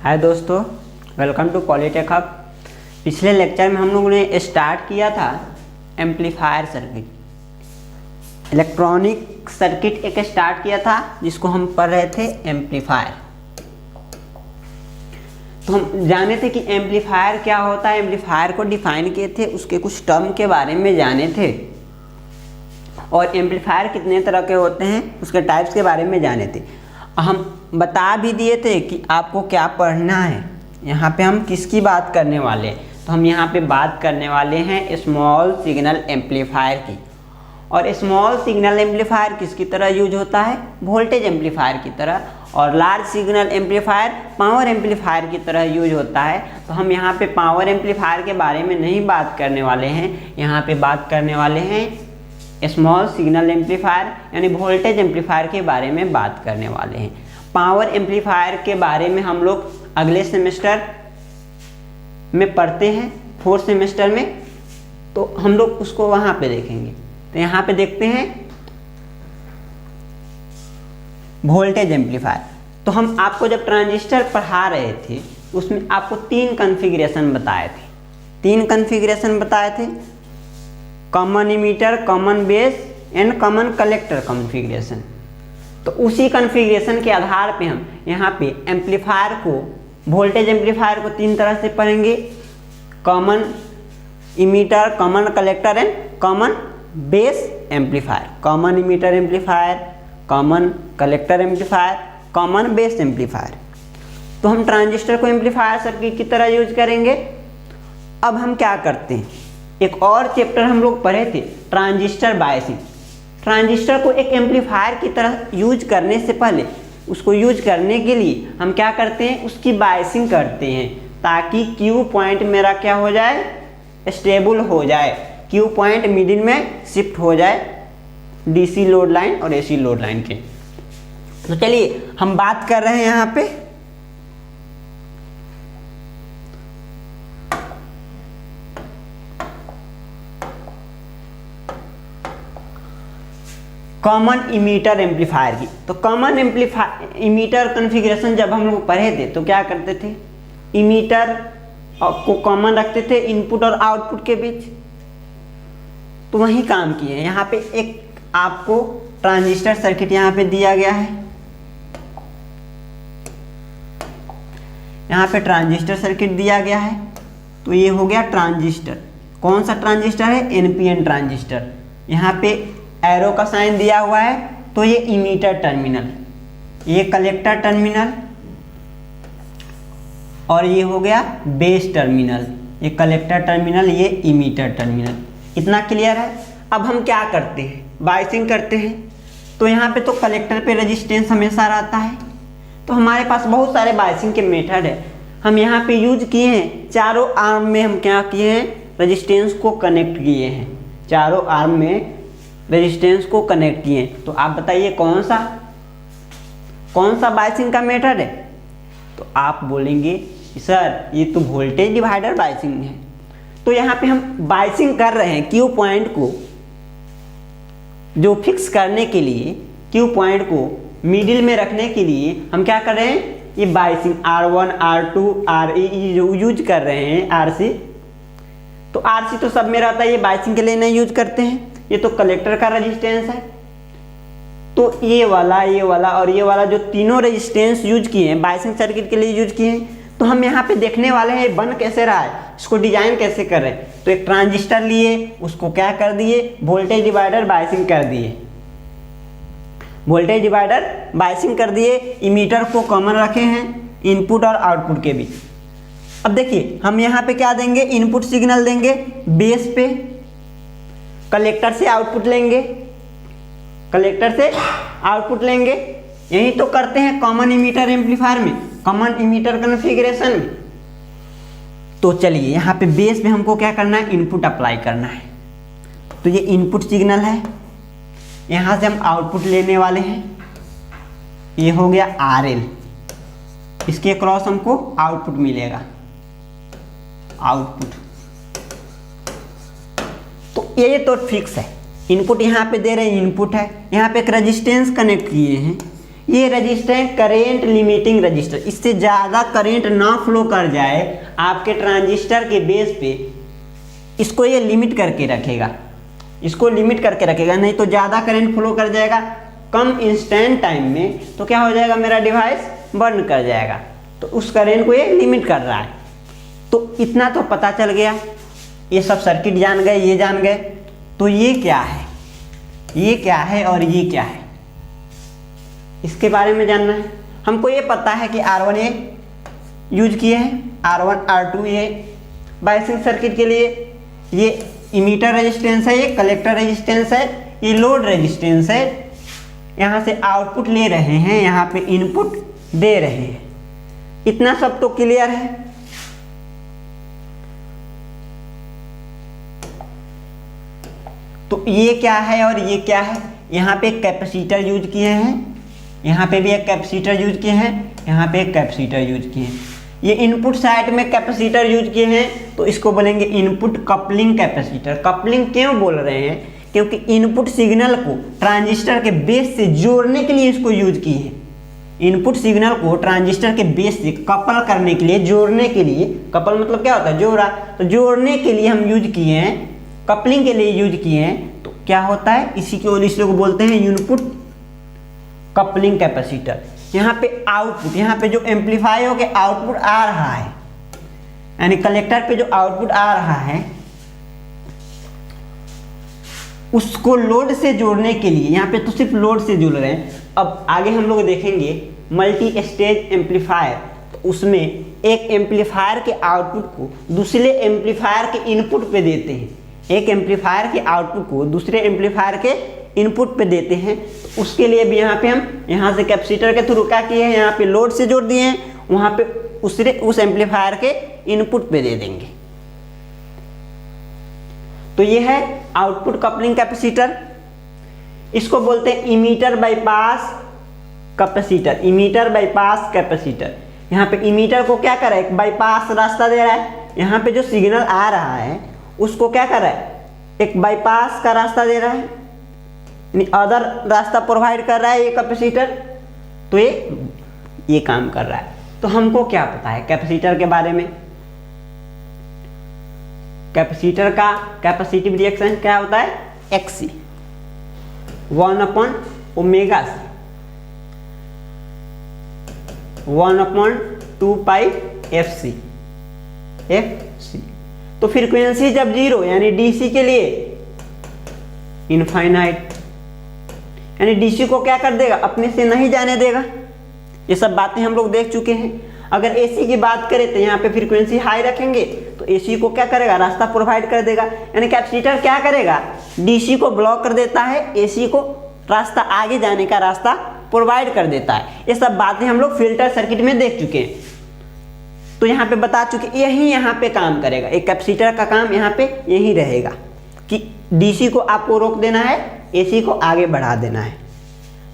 हाय दोस्तों, welcome to पॉलीटेक hub. पिछले lecture में हम लोगों ने स्टार्ट किया था एम्पलीफायर सर्किट, इलेक्ट्रॉनिक सर्किट एक स्टार्ट किया था जिसको हम पढ़ रहे थे एम्पलीफायर। तो हम जाने थे कि एम्पलीफायर क्या होता है, एम्पलीफायर को डिफाइन किए थे, उसके कुछ टर्म के बारे में जाने थे और एम्पलीफायर कितने तरह के होते हैं उसके टाइप्स के बारे में जाने थे। हम बता भी दिए थे कि आपको क्या पढ़ना है। यहाँ पे हम किसकी बात करने वाले हैं, तो हम यहाँ पे बात करने वाले हैं स्मॉल सिग्नल एम्पलीफायर की। और स्मॉल सिग्नल एम्पलीफायर किसकी तरह यूज होता है, वोल्टेज एम्पलीफायर की तरह, और large signal amplifier power amplifier की तरह यूज होता है। तो हम यहाँ पे पावर एम्पलीफायर के बारे में नहीं बात करने वाले हैं, यहाँ पे बात करने वाले हैं स्मॉल सिग्नल एम्पलीफायर यानी वोल्टेज एम्पलीफायर के बारे में बात करने वाले हैं। पावर एम्पलीफायर के बारे में हम लोग अगले सेमेस्टर में पढ़ते हैं, 4th सेमेस्टर में, तो हम लोग उसको वहाँ पे देखेंगे। तो यहाँ पे देखते हैं वोल्टेज एम्पलीफायर। तो हम आपको जब ट्रांजिस्टर पढ़ा रहे थे उसमें आपको 3 कॉन्फ़िगरेशन बताए थे, 3 कॉन्फ़िगरेशन बताए थे, common emitter, common base and common collector configuration. तो उसी कॉन्फ़िगरेशन के आधार पे हम यहाँ पे एम्पलीफायर को, वोल्टेज एम्पलीफायर को 3 तरह से पढ़ेंगे, common emitter, common collector and common base amplifier. Common emitter amplifier, common collector amplifier, common base amplifier. तो हम ट्रांजिस्टर को एम्पलीफायर सर्किट की तरह यूज करेंगे। अब हम क्या करते हैं, एक और चैप्टर हम लोग पढ़े थे ट्रांजिस्टर बायसिंग। ट्रांजिस्टर को एक एम्पलीफायर की तरह यूज करने से पहले, उसको यूज करने के लिए हम क्या करते हैं, उसकी बायसिंग करते हैं ताकि क्यू पॉइंट मेरा क्या हो जाए, स्टेबल हो जाए, क्यू पॉइंट मिडिल में शिफ्ट हो जाए डीसी लोड लाइन और एसी लोड लाइन के। तो चलिए हम बात कर रहे हैं यहाँ पे कॉमन इमीटर एम्पलीफायर की। तो कॉमन इमीटर कॉन्फ़िगरेशन जब हम लोग पढ़े थे तो क्या करते थे, इमीटर को कॉमन रखते थे इनपुट और आउटपुट के बीच। तो वही काम किए। यहाँ पे एक आपको ट्रांजिस्टर सर्किट यहाँ पे दिया गया है, यहाँ पे ट्रांजिस्टर सर्किट दिया गया है। तो ये हो गया ट्रांजिस्टर। कौन सा ट्रांजिस्टर है, एनपीएन ट्रांजिस्टर। यहाँ पे एरो का साइन दिया हुआ है, तो ये इमीटर टर्मिनल, ये कलेक्टर टर्मिनल, और ये हो गया बेस टर्मिनल, ये कलेक्टर टर्मिनल, ये इमीटर टर्मिनल। इतना क्लियर है। अब हम क्या करते हैं, बायसिंग करते हैं। तो यहाँ पे तो कलेक्टर पे रेजिस्टेंस हमेशा रहता है, तो हमारे पास बहुत सारे बायसिंग के मेथड है। हम यहाँ पे यूज किए हैं, चारों आर्म में हम क्या किए हैं, रेजिस्टेंस को कनेक्ट किए हैं, चारों आर्म में रेजिस्टेंस को कनेक्ट किए। तो आप बताइए कौन सा बायसिंग का मेथड है। तो आप बोलेंगे सर ये तो वोल्टेज डिवाइडर बायसिंग है। तो यहाँ पे हम बायसिंग कर रहे हैं क्यू पॉइंट को जो फिक्स करने के लिए, क्यू पॉइंट को मिडिल में रखने के लिए हम क्या कर रहे हैं, ये बायसिंग R1, R2, RE जो यूज कर रहे हैं, RC। तो RC तो सब में रहता है, ये बायसिंग के लिए नहीं यूज करते हैं। ये तो कलेक्टर का रेजिस्टेंस है। तो ये वाला और ये वाला जो तीनों रेजिस्टेंस यूज किए हैं, बायसिंग सर्किट के लिए यूज किए हैं। तो हम यहाँ पे देखने वाले हैं बन कैसे रहा है, इसको डिजाइन कैसे कर रहे हैं। तो एक ट्रांजिस्टर लिए, उसको क्या कर दिए, वोल्टेज डिवाइडर बायसिंग कर दिए, वोल्टेज डिवाइडर बायसिंग कर दिए, इमीटर को कॉमन रखे हैं इनपुट और आउटपुट के बीच। अब देखिए हम यहाँ पे क्या देंगे, इनपुट सिग्नल देंगे बेस पे, कलेक्टर से आउटपुट लेंगे, कलेक्टर से आउटपुट लेंगे। यही तो करते हैं कॉमन इमीटर एम्पलीफायर में, कॉमन इमीटर कॉन्फ़िगरेशन में। तो चलिए यहाँ पे बेस में हमको क्या करना है, इनपुट अप्लाई करना है। तो ये इनपुट सिग्नल है, यहाँ से हम आउटपुट लेने वाले हैं, ये हो गया RL, इसके क्रॉस हमको आउटपुट मिलेगा, आउटपुट। तो ये तो फिक्स है, इनपुट यहाँ पे दे रहे हैं, इनपुट है, यहाँ पे एक रेजिस्टेंस कनेक्ट किए हैं, ये रजिस्टर है करेंट लिमिटिंग रजिस्टर, इससे ज़्यादा करेंट ना फ्लो कर जाए आपके ट्रांजिस्टर के बेस पे, इसको ये लिमिट करके रखेगा, इसको लिमिट करके रखेगा, नहीं तो ज़्यादा करंट फ्लो कर जाएगा कम इंस्टेंट टाइम में, तो क्या हो जाएगा, मेरा डिवाइस बर्न कर जाएगा। तो उस करंट को ये लिमिट कर रहा है। तो इतना तो पता चल गया, ये सब सर्किट जान गए, ये जान गए। तो ये क्या है, ये क्या है और ये क्या है, इसके बारे में जानना है हमको। ये पता है कि R1 ये यूज किए हैं, R1 R2 ये बायसिंग सर्किट के लिए, ये इमीटर रेजिस्टेंस है, ये कलेक्टर रेजिस्टेंस है, ये लोड रेजिस्टेंस है। यहाँ से आउटपुट ले रहे हैं, यहाँ पे इनपुट दे रहे हैं। इतना सब तो क्लियर है। तो ये क्या है और ये क्या है, यहाँ पे एक कैपेसिटर यूज किए हैं, यहाँ पे भी एक कैपेसिटर यूज किए हैं, यहाँ पे एक कैपेसिटर यूज किए हैं। ये इनपुट साइड में कैपेसिटर यूज किए हैं, तो इसको बोलेंगे इनपुट कपलिंग कैपेसिटर। कपलिंग क्यों बोल रहे हैं, क्योंकि इनपुट सिग्नल को ट्रांजिस्टर के बेस से जोड़ने के लिए इसको यूज किए हैं। इनपुट सिग्नल को ट्रांजिस्टर के बेस से कपल करने के लिए, जोड़ने के लिए, कपल मतलब क्या होता है, जोड़ा, तो जोड़ने के लिए हम यूज किए हैं, कपलिंग के लिए यूज किए हैं। तो क्या होता है, इसी को बोलते हैं इनपुट कपलिंग कैपेसिटर। यहाँ पे आउटपुट, यहाँ पे जो एम्पलीफाई होकर आउटपुट आ रहा है, यानी कलेक्टर पे जो आउटपुट आ रहा है, उसको लोड से जोड़ने के लिए, यहाँ पे तो सिर्फ लोड से जोड़ रहे हैं। अब आगे हम लोग देखेंगे मल्टी स्टेज एम्पलीफायर, तो उसमें एक एम्पलीफायर के आउटपुट को दूसरे एम्पलीफायर के इनपुट पे देते हैं, एक एम्पलीफायर के आउटपुट को दूसरे एम्पलीफायर के इनपुट पे देते हैं। तो उसके लिए भी यहाँ पे हम यहाँ से कैपेसिटर के थ्रू क्या किए हैं, यहाँ पे लोड से जोड़ दिए हैं, वहाँ पे उस एम्पलीफायर के इनपुट पे दे देंगे। तो ये है आउटपुट कपलिंग कैपेसिटर। इसको बोलते हैं emitter bypass capacitor, emitter bypass capacitor. यहाँ पे इमीटर को क्या कर रहा है, एक बाईपास रास्ता दे रहा है, यहाँ पे जो सिग्नल आ रहा है उसको क्या कर रहा है, एक बाईपास का रास्ता दे रहा है, यानी अदर रास्ता प्रोवाइड कर रहा है ये कैपेसिटर। तो ये काम कर रहा है। तो हमको क्या पता है कैपेसिटर के बारे में, कैपेसिटर का कैपेसिटिव रिएक्शन क्या होता है, XC 1/ω/C 1/2πfc FC। तो फ्रीक्वेंसी जब 0 यानी DC के लिए इनफाइनाइट, यानी DC को क्या कर देगा, अपने से नहीं जाने देगा। ये सब बातें हम लोग देख चुके हैं। अगर AC की बात करें तो यहाँ पे फ्रीक्वेंसी हाई रखेंगे तो AC को क्या करेगा, रास्ता प्रोवाइड कर देगा। यानी कैपेसिटर क्या करेगा, DC को ब्लॉक कर देता है, AC को रास्ता, आगे जाने का रास्ता प्रोवाइड कर देता है। ये सब बातें हम लोग फिल्टर सर्किट में देख चुके हैं। तो यहाँ पे बता चुके, यही यहाँ पे काम करेगा। एक कैपेसिटर का काम यहाँ पे यही रहेगा कि DC को आपको रोक देना है, AC को आगे बढ़ा देना है।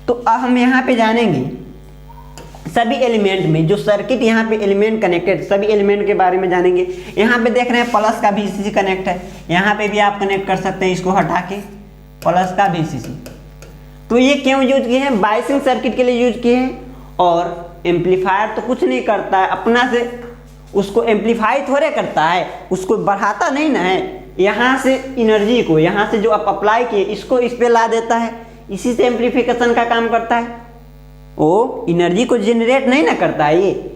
तो अब हम यहाँ पे जानेंगे सभी एलिमेंट में, जो सर्किट यहाँ पे एलिमेंट कनेक्टेड, सभी एलिमेंट के बारे में जानेंगे। यहाँ पे देख रहे हैं प्लस का VCC कनेक्ट है, यहाँ पे भी आप कनेक्ट कर सकते हैं, इसको हटा के प्लस का VCC। तो ये क्यों यूज किए हैं, बायसिंग सर्किट के लिए यूज किए हैं। और एम्पलीफायर तो कुछ नहीं करता है अपना से, उसको एम्पलीफाई थोड़े करता है, उसको बढ़ाता नहीं ना है। यहाँ से एनर्जी को, यहाँ से जो आप अप्लाई किए इसको इस पे ला देता है, इसी से एम्पलीफिकेशन का काम करता है। वो एनर्जी को जनरेट नहीं ना करता है, ये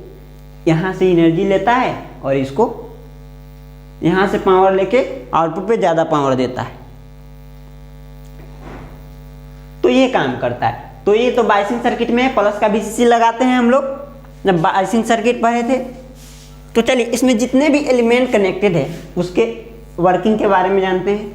यहाँ से एनर्जी लेता है और इसको यहाँ से पावर लेके आउटपुट पे ज़्यादा पावर देता है। तो ये काम करता है। तो ये तो बायसिंग सर्किट में प्लस का VCC लगाते हैं हम लोग जब बायसिंग सर्किट पढ़े थे। तो चलिए इसमें जितने भी एलिमेंट कनेक्टेड है उसके वर्किंग के बारे में जानते हैं।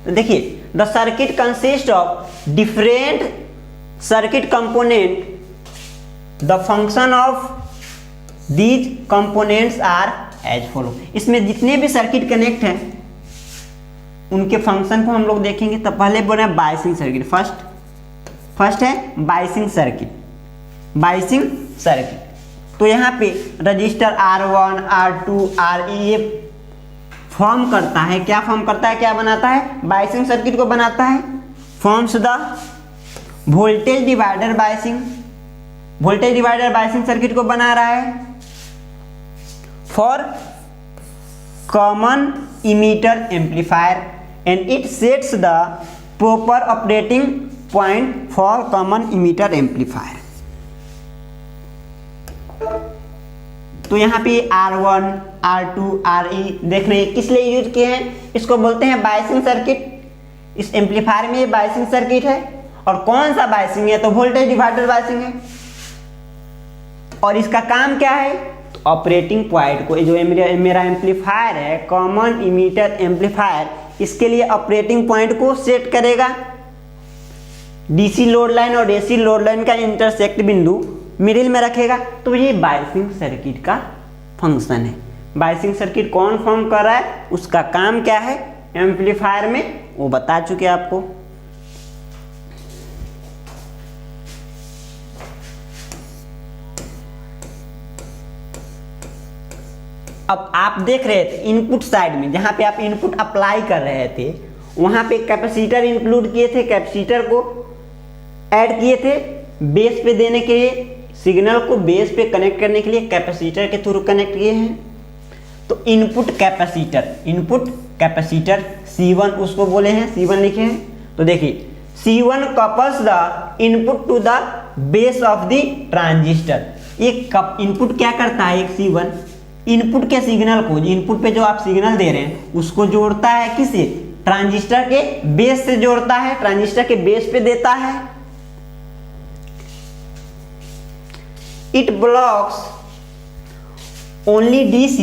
तो देखिए, the circuit consist of different circuit component, the function of these components are as follow. इसमें जितने भी सर्किट कनेक्ट हैं उनके फंक्शन को हम लोग देखेंगे। तो पहले बोले बायसिंग सर्किट, फर्स्ट है बायसिंग सर्किट। बायसिंग सर्किट तो यहाँ पे रजिस्टर R1 R2 RE ये फॉर्म करता है, क्या फॉर्म करता है, क्या बनाता है, बायसिंग सर्किट को बनाता है। Forms the voltage divider biasing, voltage divider biasing circuit को बना रहा है for common emitter amplifier and it sets the proper operating point for common emitter amplifier. तो यहाँ पे R1 R2 RE देख रहे हैं, किस लिए यूज किए हैं, इसको बोलते हैं बायसिंग सर्किट। इस एम्पलीफायर में ये बायसिंग सर्किट है, और कौन सा बायसिंग है, तो वोल्टेज डिवाइडर बायसिंग है। और इसका काम क्या है, तो ऑपरेटिंग पॉइंट को, जो मेरा एम्पलीफायर है कॉमन इमीटर एम्पलीफायर, इसके लिए ऑपरेटिंग पॉइंट को सेट करेगा। डीसी लोड लाइन और एसी लोड लाइन का इंटरसेक्ट बिंदु मिडिल में रखेगा। तो ये बायसिंग सर्किट का फंक्शन है। बायसिंग सर्किट कौन फॉर्म कर रहा है, उसका काम क्या है एम्पलीफायर में, वो बता चुके आपको। अब आप देख रहे थे इनपुट साइड में, जहां पे आप इनपुट अप्लाई कर रहे थे, वहां पे कैपेसिटर इंक्लूड किए थे, कैपेसिटर को ऐड किए थे बेस पे देने के लिए, सिग्नल को बेस पे कनेक्ट करने के लिए कैपेसिटर के थ्रू कनेक्ट किए हैं। तो इनपुट कैपेसिटर C1 उसको बोले हैं, C1 लिखे हैं। तो देखिए C1 couples the input to the base of the transistor. एक इनपुट क्या करता है, एक C1 इनपुट के सिग्नल को, इनपुट पे जो आप सिग्नल दे रहे हैं उसको जोड़ता है, किससे, ट्रांजिस्टर के बेस से जोड़ता है, ट्रांजिस्टर के बेस पे देता है। It blocks only DC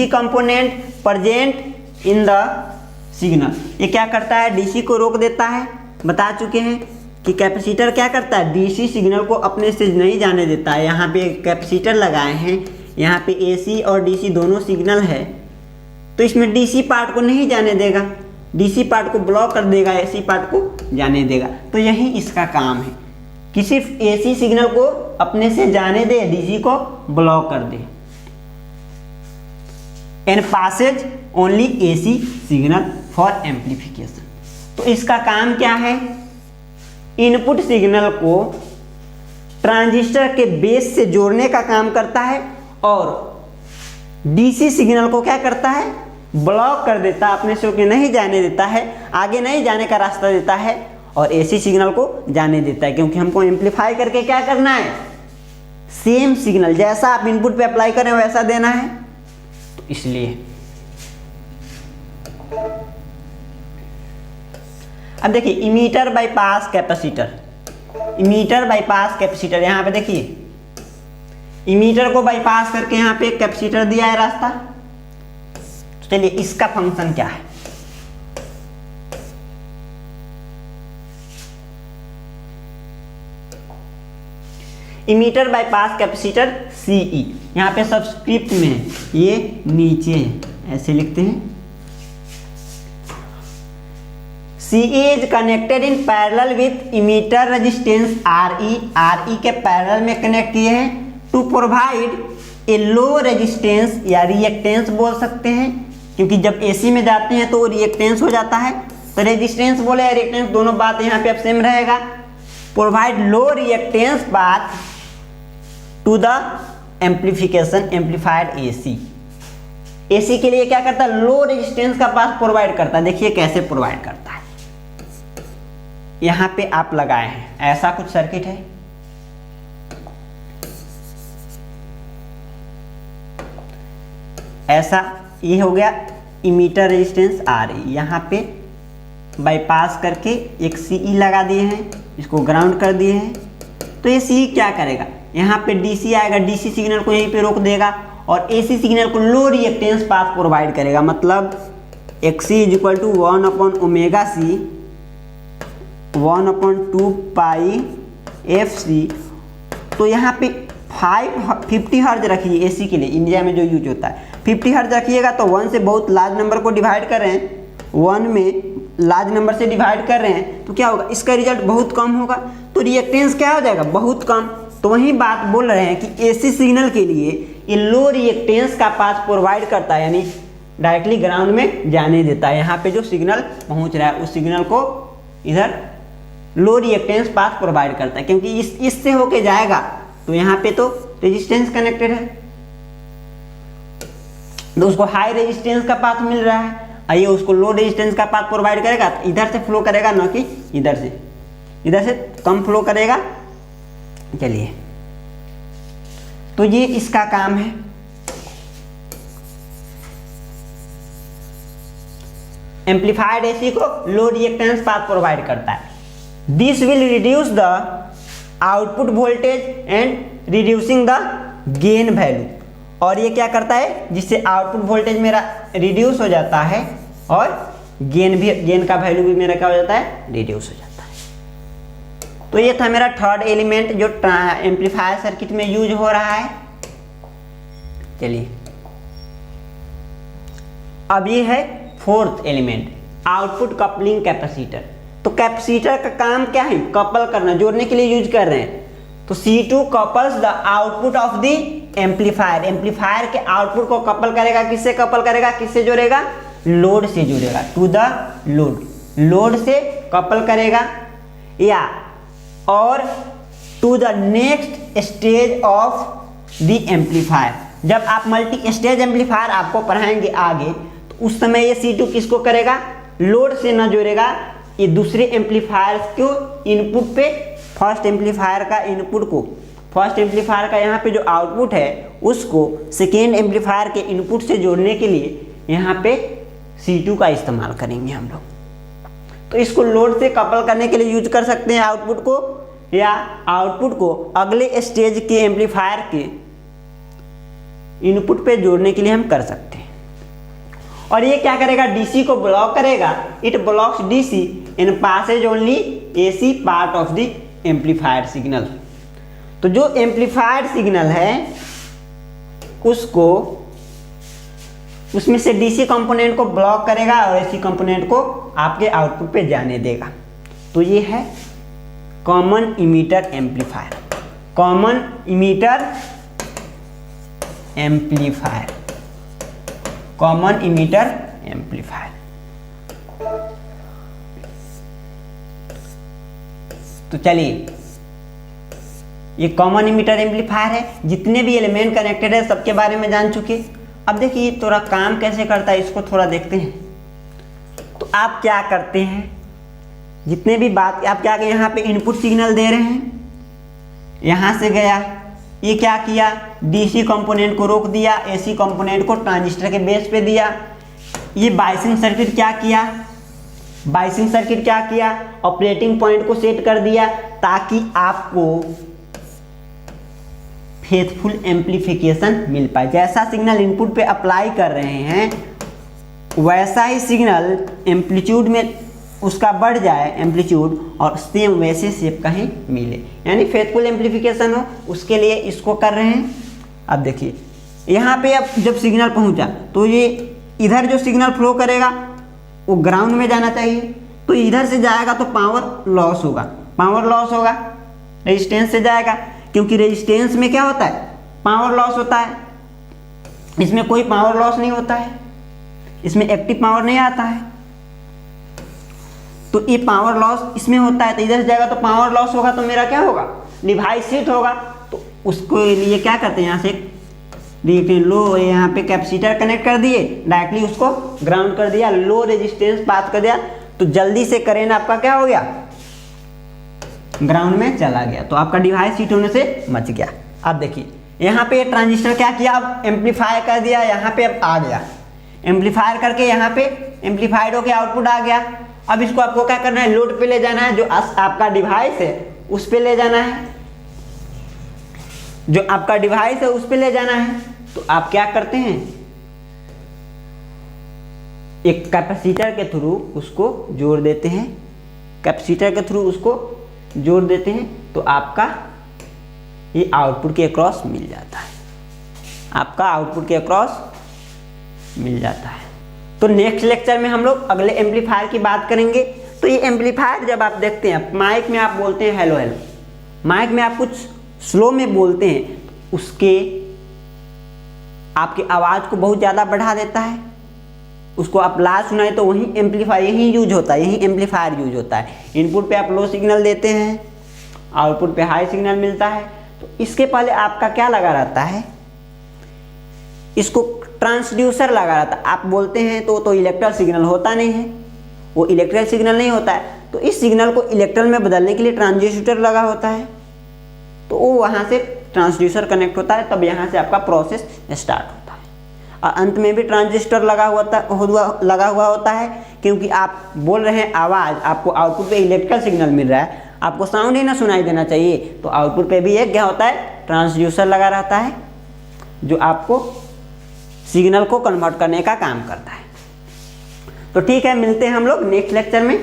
component present in the signal। ये क्या करता है, डीसी को रोक देता है। बता चुके हैं कि कैपेसिटर क्या करता है, डीसी सिग्नल को अपने से नहीं जाने देता है। यहाँ पे कैपेसिटर लगाए हैं, यहाँ पे एसी और डीसी दोनों सिग्नल है, तो इसमें डीसी पार्ट को नहीं जाने देगा, डीसी पार्ट को ब्लॉक कर देगा, एसी पार्ट को जाने देगा। तो यही इसका काम है कि सिर्फ एसी सिग्नल को अपने से जाने दे, डीसी को ब्लॉक कर दे। And passes only AC signal for amplification. तो इसका काम क्या है, इनपुट सिग्नल को ट्रांजिस्टर के बेस से जोड़ने का काम करता है, और डीसी सिग्नल को क्या करता है, ब्लॉक कर देता है, अपने से नहीं जाने देता है, आगे नहीं जाने का रास्ता देता है, और एसी सिग्नल को जाने देता है। क्योंकि हमको एम्पलीफाई करके क्या करना है, सेम सिग्नल जैसा आप इनपुट पे अप्लाई करें वैसा देना है, तो इसलिए। अब देखिए emitter bypass capacitor, emitter bypass capacitor, यहाँ पे देखिए इमीटर को बाईपास करके यहाँ पे कैपेसिटर दिया है रास्ता। तो चलिए इसका फंक्शन क्या है, इमीटर बाईपास कैपेसिटर CE, यहाँ पे सब्सक्रिप्ट में है, ये नीचे है, ऐसे लिखते हैं। CE is connected in parallel with emitter resistance RE के पैरेलल में कनेक्ट किए हैं to provide a low resistance या रिएक्टेंस बोल सकते हैं, क्योंकि जब AC में जाते हैं तो रिएक्टेंस हो जाता है। तो रेजिस्टेंस बोले या रिएक्टेंस दोनों बात यहाँ पे अब सेम रहेगा। Provide low reactance path to the amplification amplified AC के लिए क्या करता है, लो रेजिस्टेंस का पाथ प्रोवाइड करता है। देखिए कैसे प्रोवाइड करता है, यहाँ पे आप लगाए हैं, ऐसा कुछ सर्किट है, ऐसा ये हो गया इमीटर रेजिस्टेंस RE, यहाँ पे बाईपास करके एक CE लगा दिए हैं, इसको ग्राउंड कर दिए हैं। तो ये CE क्या करेगा, यहाँ पे DC आएगा, DC सिग्नल को यहीं पे रोक देगा, और AC सिग्नल को लो रिएक्टेंस पाथ प्रोवाइड करेगा। मतलब XC = 1/ωc 1/2 पाई FC। तो यहाँ पे 50 हर्ज रखिए AC के लिए, इंडिया में जो यूज होता है 50 हर्ज रखिएगा। तो 1 से बहुत लार्ज नंबर को डिवाइड कर रहे हैं, 1 में लार्ज नंबर से डिवाइड कर रहे हैं, तो क्या होगा, इसका रिजल्ट बहुत कम होगा। तो रिएक्टेंस क्या हो जाएगा, बहुत कम। तो वही बात बोल रहे हैं कि एसी सिग्नल के लिए ये लो रिएक्टेंस का पाथ प्रोवाइड करता है, यानी डायरेक्टली ग्राउंड में जाने देता है। यहाँ पे जो सिग्नल पहुँच रहा है उस सिग्नल को इधर लो रिएक्टेंस पाथ प्रोवाइड करता है, क्योंकि इससे होके जाएगा तो यहाँ पे तो रेजिस्टेंस कनेक्टेड है, तो उसको हाई रेजिस्टेंस का पाथ मिल रहा है। आइए उसको लो रेजिस्टेंस का पाथ प्रोवाइड करेगा तो इधर से फ्लो करेगा, ना कि इधर से कम फ्लो करेगा। चलिए, तो ये इसका काम है। एम्पलीफायर्ड एसी को लो रिएक्टेंस पाथ प्रोवाइड करता है। This will reduce the output voltage and reducing the gain value. और ये क्या करता है, जिससे आउटपुट वोल्टेज मेरा रिड्यूस हो जाता है और गेन का वैल्यू भी मेरा क्या हो जाता है, रिड्यूस हो जाता है। तो ये था मेरा थर्ड एलिमेंट जो एम्पलीफायर सर्किट में यूज हो रहा है। चलिए, अब ये है fourth element, output coupling capacitor. तो कैपेसिटर का काम क्या है, कपल करना, जोड़ने के लिए यूज कर रहे हैं। तो C2 couples the output of the amplifier, amplifier के आउटपुट को कपल करेगा, किससे कपल करेगा, किससे जोड़ेगा, लोड से जोड़ेगा, टू द लोड से कपल करेगा, या और to the next stage of the amplifier. जब आप मल्टी स्टेज एम्पलीफायर आपको पढ़ाएंगे आगे, तो उस समय ये C2 किसको करेगा, लोड से न जोड़ेगा, ये दूसरे एम्पलीफायर को इनपुट पे फर्स्ट एम्पलीफायर का इनपुट को, फर्स्ट एम्पलीफायर का यहाँ पे जो आउटपुट है उसको सेकेंड एम्पलीफायर के इनपुट से जोड़ने के लिए यहाँ पे C2 का इस्तेमाल करेंगे हम लोग। तो इसको लोड से कपल करने के लिए यूज कर सकते हैं आउटपुट को, या आउटपुट को अगले स्टेज के एम्पलीफायर के इनपुट पे जोड़ने के लिए हम कर सकते हैं। और ये क्या करेगा, डीसी को ब्लॉक करेगा, it blocks DC in passes only AC part of the amplifier signal. तो जो एम्पलीफायर सिग्नल है उसको, उसमें से डीसी कंपोनेंट को ब्लॉक करेगा और एसी कंपोनेंट को आपके आउटपुट पे जाने देगा। तो ये है common emitter amplifier, common emitter amplifier, common emitter amplifier. तो चलिए, ये कॉमन इमीटर एम्पलीफायर है, जितने भी एलिमेंट कनेक्टेड है सबके बारे में जान चुके। अब देखिए थोड़ा काम कैसे करता है, इसको थोड़ा देखते हैं। तो आप क्या करते हैं, जितने भी बात आप क्या करें, यहाँ पे इनपुट सिग्नल दे रहे हैं, यहाँ से गया, ये क्या किया, डीसी कंपोनेंट को रोक दिया, एसी कंपोनेंट को ट्रांजिस्टर के बेस पे दिया। ये बायसिंग सर्किट क्या किया, बायसिंग सर्किट क्या किया, ऑपरेटिंग पॉइंट को सेट कर दिया ताकि आपको फेथफुल एम्पलीफिकेशन मिल पाए। जैसा सिग्नल इनपुट पे अप्लाई कर रहे हैं वैसा ही सिग्नल एम्पलीट्यूड में उसका बढ़ जाए एम्पलीट्यूड, और सेम वैसे शेप का ही मिले, यानी फेथफुल एम्पलीफिकेशन हो, उसके लिए इसको कर रहे हैं। अब देखिए यहाँ पे अब जब सिग्नल पहुँचा तो ये इधर जो सिग्नल फ्लो करेगा वो ग्राउंड में जाना चाहिए, तो इधर से जाएगा तो पावर लॉस होगा, पावर लॉस होगा, रेजिस्टेंस से जाएगा, क्योंकि रेजिस्टेंस में क्या होता है, पावर लॉस होता है। इसमें कोई पावर लॉस नहीं होता है, इसमें एक्टिव पावर नहीं आता है। तो ये पावर लॉस इसमें होता है, तो इधर से जाएगा तो पावर लॉस होगा, तो मेरा क्या होगा, डिवाइस हिट होगा। तो उसके लिए क्या करते हैं, यहाँ से देखिए लो, यहाँ पे कैपेसिटर कनेक्ट कर दिए, डायरेक्टली उसको ग्राउंड कर दिया, लो रेजिस्टेंस पास कर दिया, तो जल्दी से करेंट आपका क्या हो गया, ग्राउंड में चला गया, तो आपका डिवाइस हिट होने से बच गया। अब देखिए यहाँ पे ट्रांजिस्टर क्या किया, अब एम्पलीफायर कर दिया, यहाँ पे अब आ गया, एम्पलीफायर करके यहाँ पे एम्पलीफाइड होकर आउटपुट आ गया। अब इसको आपको क्या करना है, लोड पे ले जाना है, जो आपका डिवाइस है उस पे ले जाना है, जो आपका डिवाइस है उस पे ले जाना है। तो आप क्या करते हैं, एक कैपेसिटर के थ्रू उसको जोड़ देते हैं, कैपेसिटर के थ्रू उसको जोड़ देते हैं, तो आपका ये आउटपुट के अक्रॉस मिल जाता है, आपका आउटपुट के अक्रॉस मिल जाता है। तो नेक्स्ट लेक्चर में हम लोग अगले एम्पलीफायर की बात करेंगे। तो ये एम्पलीफायर जब आप देखते हैं, माइक में आप बोलते हैं हेलो हेलो, माइक में आप कुछ स्लो में बोलते हैं उसके आपकी आवाज़ को बहुत ज़्यादा बढ़ा देता है, उसको आप लाउड सुनाए तो वहीं एम्पलीफायर यहीं यूज होता है, यहीं एम्पलीफायर यूज होता है। इनपुट पे आप लो सिग्नल देते हैं, आउटपुट पे हाई सिग्नल मिलता है, तो इसके पहले आपका क्या लगा रहता है, इसको ट्रांसड्यूसर लगा रहता है। आप बोलते हैं तो इलेक्ट्रिकल सिग्नल होता नहीं है, वो इलेक्ट्रिकल सिग्नल नहीं होता है, तो इस सिग्नल को इलेक्ट्रिकल में बदलने के लिए ट्रांजिस्टर लगा होता है, तो वो वहाँ से ट्रांसड्यूसर कनेक्ट होता है, तब यहाँ से आपका प्रोसेस स्टार्ट होता है। और अंत में भी ट्रांजिस्टर लगा हुआ होता है, क्योंकि आप बोल रहे हैं आवाज़, आपको आउटपुट पे इलेक्ट्रिकल सिग्नल मिल रहा है, आपको साउंड ही ना सुनाई देना चाहिए, तो आउटपुट पे भी एक क्या होता है, ट्रांसड्यूसर लगा रहता है, जो आपको सिग्नल को कन्वर्ट करने का काम करता है। तो ठीक है, मिलते हैं हम लोग नेक्स्ट लेक्चर में।